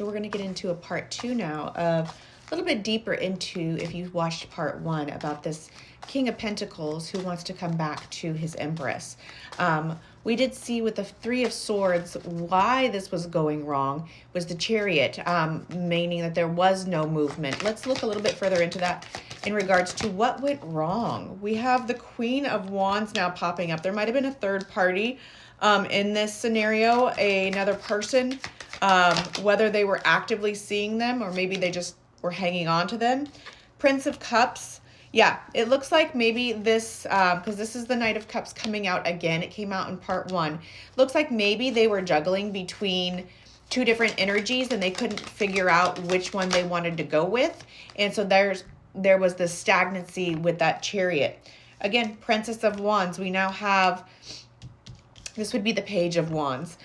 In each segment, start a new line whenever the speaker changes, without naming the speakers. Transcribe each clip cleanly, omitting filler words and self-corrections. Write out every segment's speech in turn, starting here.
So we're going to get into a part 2 now of a little bit deeper into, if you watched part 1, about this King of Pentacles who wants to come back to his Empress. We did see with the Three of Swords why this was going wrong was the Chariot, meaning that there was no movement. Let's look a little bit further into that in regards to what went wrong. We have the Queen of Wands now popping up. There might have been a third party in this scenario, another person, whether they were actively seeing them or maybe they just were hanging on to them. Prince of Cups. Yeah, it looks like maybe this, because this is the Knight of Cups coming out again. It came out in part 1. Looks like maybe they were juggling between two different energies and they couldn't figure out which one they wanted to go with. And so there was this stagnancy with that Chariot. Again, Princess of Wands. We now have, this would be the Page of Wands.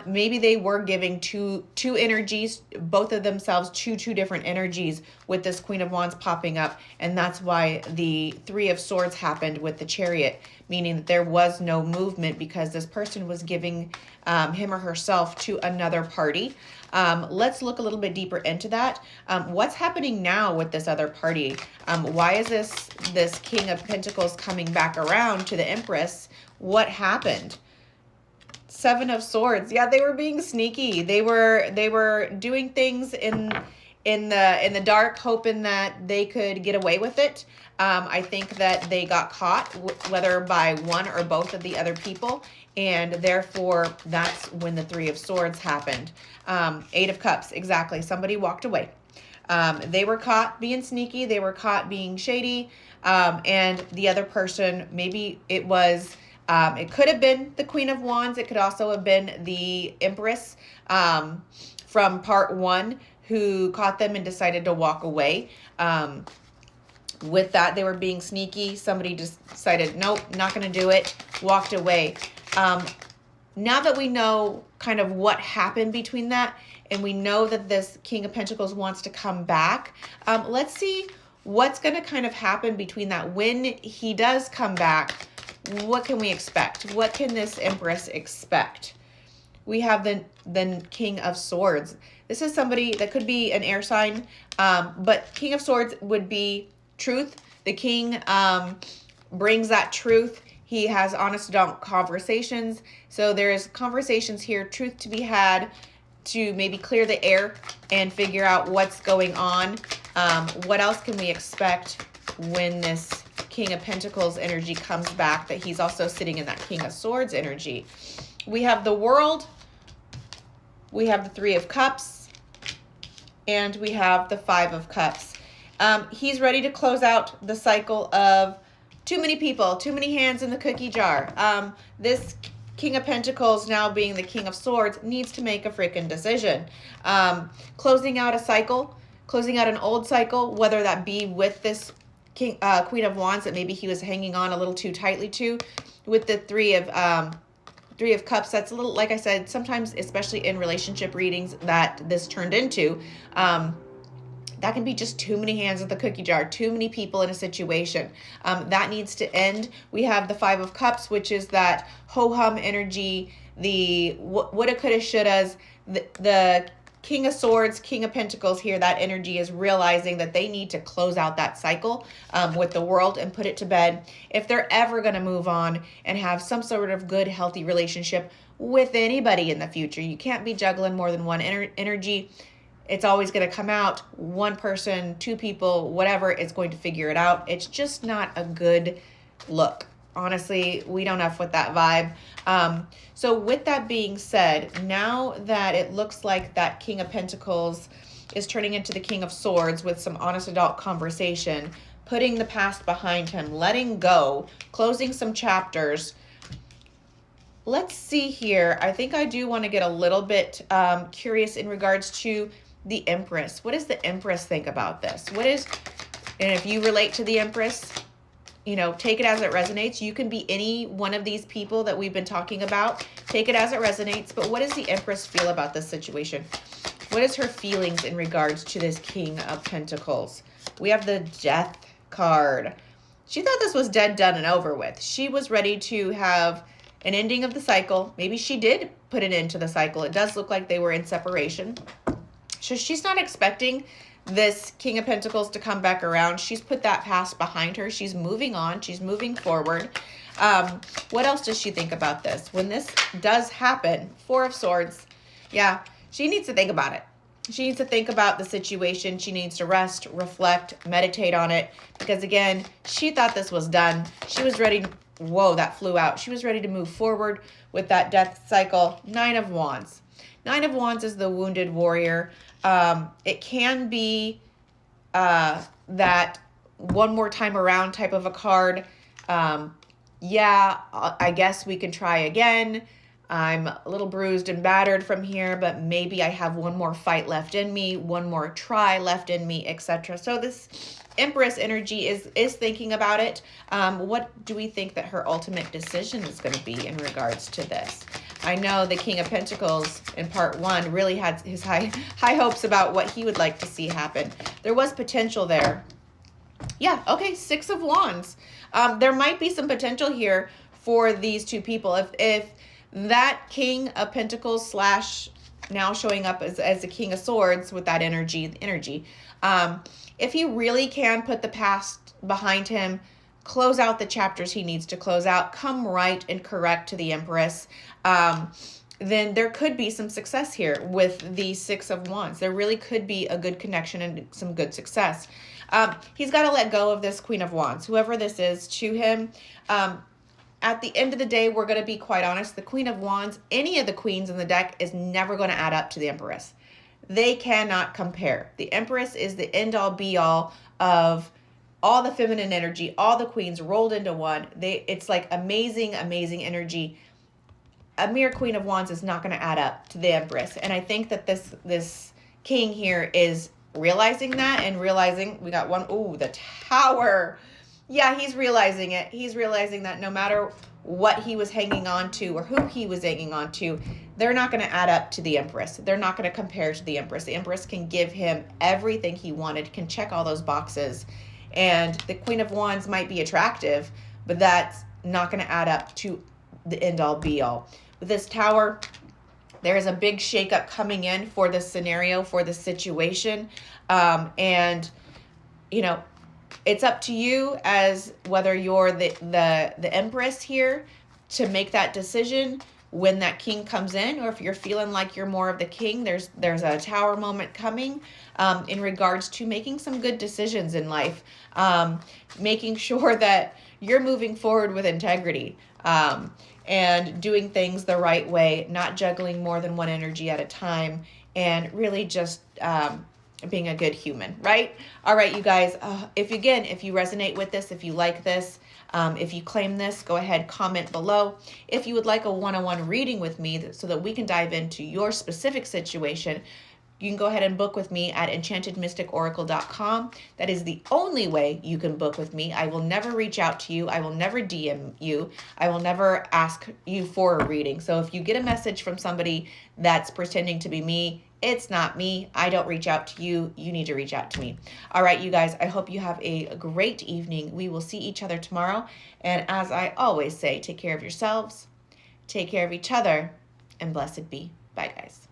Maybe they were giving two energies, both of themselves, two different energies with this Queen of Wands popping up. And that's why the Three of Swords happened with the Chariot, meaning that there was no movement because this person was giving him or herself to another party. Let's look a little bit deeper into that. What's happening now with this other party? Why is this King of Pentacles coming back around to the Empress? What happened? Seven of Swords. Yeah, they were being sneaky. They were doing things in the dark, hoping that they could get away with it. I think that they got caught, whether by one or both of the other people, and therefore that's when the Three of Swords happened. Eight of Cups, exactly. Somebody walked away. They were caught being sneaky. They were caught being shady, and the other person, maybe it was. It could have been the Queen of Wands. It could also have been the Empress from part 1 who caught them and decided to walk away. With that, they were being sneaky. Somebody just decided, nope, not going to do it, walked away. Now that we know kind of what happened between that, and we know that this King of Pentacles wants to come back, let's see what's going to kind of happen between that. When he does come back, what can we expect? What can this Empress expect? We have the King of Swords. This is somebody that could be an air sign, but King of Swords would be truth. The king brings that truth. He has honest adult conversations. So there's conversations here, truth to be had, to maybe clear the air and figure out what's going on. What else can we expect when this King of Pentacles energy comes back, that he's also sitting in that King of Swords energy? We have the World, we have the Three of Cups, and we have the Five of Cups. He's ready to close out the cycle of too many people, too many hands in the cookie jar. This King of Pentacles, now being the King of Swords, needs to make a freaking decision. Closing out a cycle, closing out an old cycle, whether that be with this Queen of Wands that maybe he was hanging on a little too tightly to, with the Three of Cups. That's a little, like I said, sometimes, especially in relationship readings that this turned into, that can be just too many hands at the cookie jar, too many people in a situation. That needs to end. We have the Five of Cups, which is that ho-hum energy, the woulda, coulda, shouldas, the King of Swords, King of Pentacles here, that energy is realizing that they need to close out that cycle with the World and put it to bed. If they're ever going to move on and have some sort of good, healthy relationship with anybody in the future, you can't be juggling more than one energy. It's always going to come out. One person, two people, whatever, is going to figure it out. It's just not a good look. Honestly, we don't have with that vibe. So with that being said, now that it looks like that King of Pentacles is turning into the King of Swords with some honest adult conversation, putting the past behind him, letting go, closing some chapters. Let's see here. I think I do want to get a little bit curious in regards to the Empress. What does the Empress think about this? And if you relate to the Empress, you know, take it as it resonates. You can be any one of these people that we've been talking about. Take it as it resonates. But what does the Empress feel about this situation? What is her feelings in regards to this King of Pentacles? We have the Death card. She thought this was dead, done, and over with. She was ready to have an ending of the cycle. Maybe she did put an end to the cycle. It does look like they were in separation. So she's not expecting this King of Pentacles to come back around. She's put that past behind her. She's moving on. She's moving forward. What else does she think about this? When this does happen, Four of Swords, yeah, she needs to think about it. She needs to think about the situation. She needs to rest, reflect, meditate on it. Because again, she thought this was done. She was ready. Whoa, that flew out. She was ready to move forward with that death cycle. Nine of Wands. Nine of Wands is the wounded warrior. It can be that one more time around type of a card. Yeah, I guess we can try again. I'm a little bruised and battered from here, but maybe I have one more fight left in me, one more try left in me, etc. So this Empress energy is thinking about it. What do we think that her ultimate decision is going to be in regards to this? I know the King of Pentacles in part one really had his high hopes about what he would like to see happen. There was potential there. Yeah, okay, Six of Wands. There might be some potential here for these two people. If that King of Pentacles slash now showing up as the King of Swords with that energy, if he really can put the past behind him, close out the chapters he needs to close out, come right and correct to the Empress, then there could be some success here with the Six of Wands. There really could be a good connection and some good success. He's got to let go of this Queen of Wands, whoever this is to him. At the end of the day, we're going to be quite honest. The Queen of Wands, any of the queens in the deck is never going to add up to the Empress. They cannot compare. The Empress is the end-all be-all of all the feminine energy, all the queens rolled into one. It's like amazing, amazing energy. A mere Queen of Wands is not going to add up to the Empress. And I think that this king here is realizing that and realizing we got one. Ooh, the Tower. Yeah, he's realizing it. He's realizing that no matter what he was hanging on to or who he was hanging on to, they're not going to add up to the Empress. They're not going to compare to the Empress. The Empress can give him everything he wanted, can check all those boxes. And the Queen of Wands might be attractive, but that's not going to add up to the end-all be-all. With this Tower, there is a big shakeup coming in for this scenario, for this situation. And, you know, it's up to you as whether you're the Empress here to make that decision when that king comes in, or if you're feeling like you're more of the king. There's a Tower moment coming in regards to making some good decisions in life, making sure that you're moving forward with integrity, and doing things the right way, not juggling more than one energy at a time, and really just being a good human, right? All right, you guys, if you resonate with this, if you like this, if you claim this, go ahead, comment below. If you would like a one-on-one reading with me so that we can dive into your specific situation, you can go ahead and book with me at EnchantedMysticOracle.com. That is the only way you can book with me. I will never reach out to you. I will never DM you. I will never ask you for a reading. So if you get a message from somebody that's pretending to be me, it's not me. I don't reach out to you. You need to reach out to me. All right, you guys, I hope you have a great evening. We will see each other tomorrow. And as I always say, take care of yourselves, take care of each other, and blessed be. Bye, guys.